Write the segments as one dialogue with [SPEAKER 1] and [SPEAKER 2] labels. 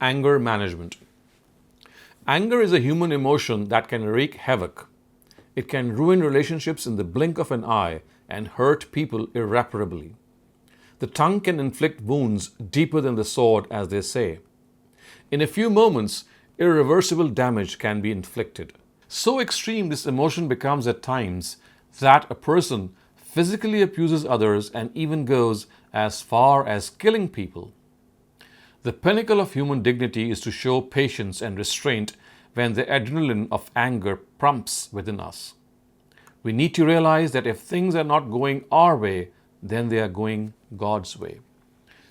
[SPEAKER 1] Anger management. Anger is a human emotion that can wreak havoc. It can ruin relationships in the blink of an eye and hurt people irreparably. The tongue can inflict wounds deeper than the sword, as they say. In a few moments, irreversible damage can be inflicted. So extreme this emotion becomes at times that a person physically abuses others and even goes as far as killing people. The pinnacle of human dignity is to show patience and restraint when the adrenaline of anger pumps within us. We need to realize that if things are not going our way, then they are going God's way.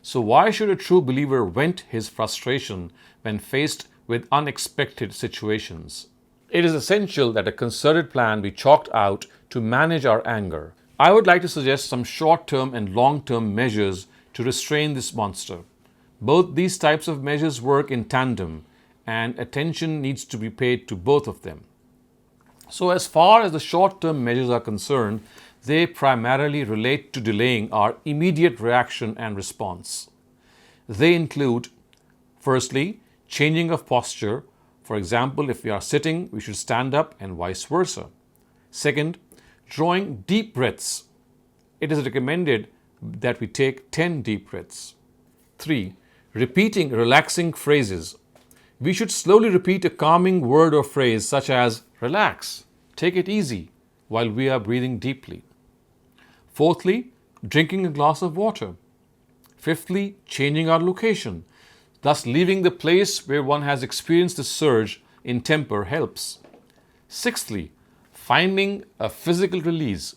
[SPEAKER 1] So why should a true believer vent his frustration when faced with unexpected situations? It is essential that a concerted plan be chalked out to manage our anger. I would like to suggest some short-term and long-term measures to restrain this monster. Both these types of measures work in tandem, and attention needs to be paid to both of them. So as far as the short-term measures are concerned, they primarily relate to delaying our immediate reaction and response. They include, firstly, changing of posture. For example, if we are sitting, we should stand up and vice versa. Second, drawing deep breaths. It is recommended that we take 10 deep breaths. 3. Repeating relaxing phrases. We should slowly repeat a calming word or phrase such as relax, take it easy, while we are breathing deeply. Fourthly, drinking a glass of water. Fifthly, changing our location. Thus, leaving the place where one has experienced the surge in temper helps. Sixthly, finding a physical release.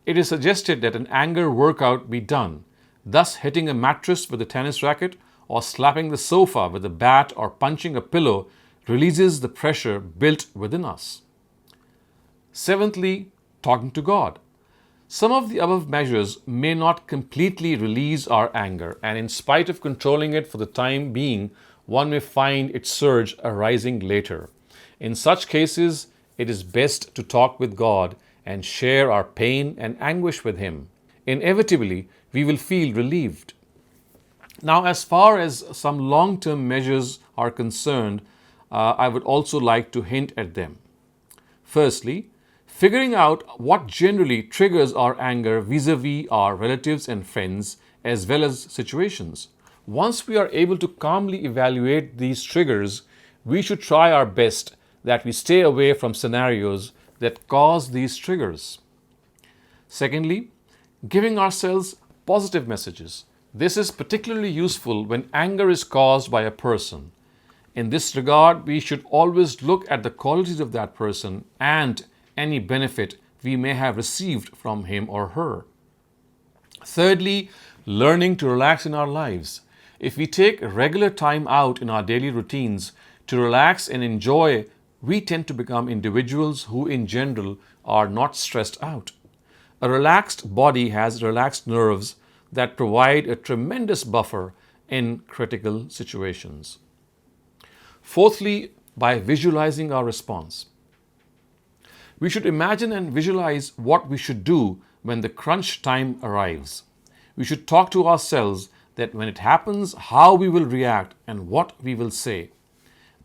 [SPEAKER 1] It is suggested that an anger workout be done, thus hitting a mattress with a tennis racket or slapping the sofa with a bat or punching a pillow releases the pressure built within us. Seventhly, talking to God. Some of the above measures may not completely release our anger, and in spite of controlling it for the time being, one may find its surge arising later. In such cases, it is best to talk with God and share our pain and anguish with Him. Inevitably, we will feel relieved. Now, as far as some long-term measures are concerned, I would also like to hint at them. Firstly, figuring out what generally triggers our anger vis-a-vis our relatives and friends as well as situations. Once we are able to calmly evaluate these triggers, we should try our best that we stay away from scenarios that cause these triggers. Secondly, giving ourselves positive messages. This is particularly useful when anger is caused by a person. In this regard, we should always look at the qualities of that person and any benefit we may have received from him or her. Thirdly, learning to relax in our lives. If we take regular time out in our daily routines to relax and enjoy, we tend to become individuals who in general are not stressed out. A relaxed body has relaxed nerves that provide a tremendous buffer in critical situations. Fourthly, by visualizing our response. We should imagine and visualize what we should do when the crunch time arrives. We should talk to ourselves that when it happens, how we will react and what we will say.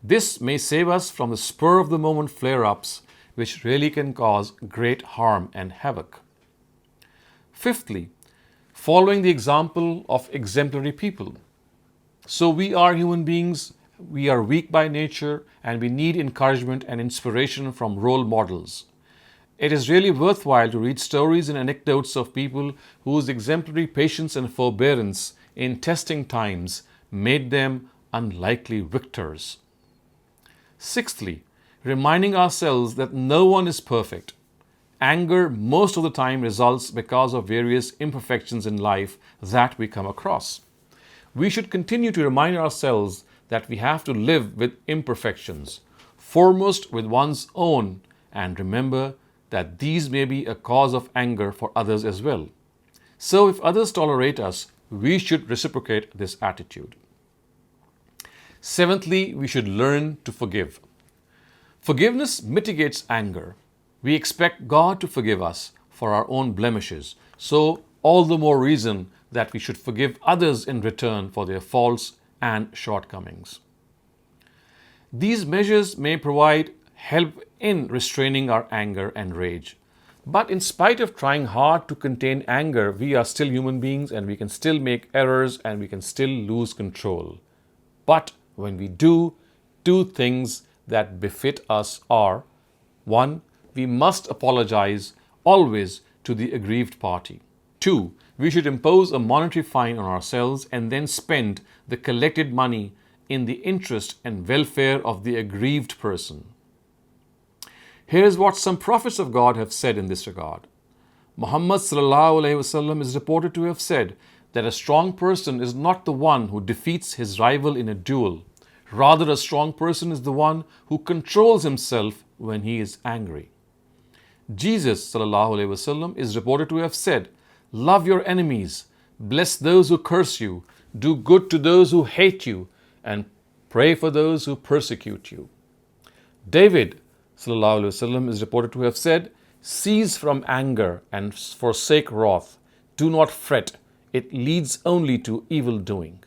[SPEAKER 1] This may save us from the spur of the moment flare-ups, which really can cause great harm and havoc. Fifthly, following the example of exemplary people. So we are human beings, we are weak by nature, and we need encouragement and inspiration from role models. It is really worthwhile to read stories and anecdotes of people whose exemplary patience and forbearance in testing times made them unlikely victors. Sixthly, reminding ourselves that no one is perfect. Anger most of the time results because of various imperfections in life that we come across. We should continue to remind ourselves that we have to live with imperfections, foremost with one's own, and remember that these may be a cause of anger for others as well. So if others tolerate us, we should reciprocate this attitude. Seventhly, we should learn to forgive. Forgiveness mitigates anger. We expect God to forgive us for our own blemishes, so all the more reason that we should forgive others in return for their faults and shortcomings. These measures may provide help in restraining our anger and rage. But in spite of trying hard to contain anger, we are still human beings and we can still make errors and we can still lose control. But when we do, two things that befit us are: one, we must apologize always to the aggrieved party. Two, we should impose a monetary fine on ourselves and then spend the collected money in the interest and welfare of the aggrieved person. Here is what some prophets of God have said in this regard. Muhammad ﷺ is reported to have said that a strong person is not the one who defeats his rival in a duel. Rather, a strong person is the one who controls himself when he is angry. Jesus ﷺ is reported to have said, "Love your enemies, bless those who curse you, do good to those who hate you, and pray for those who persecute you." David ﷺ is reported to have said, "Cease from anger and forsake wrath. Do not fret. It leads only to evil doing."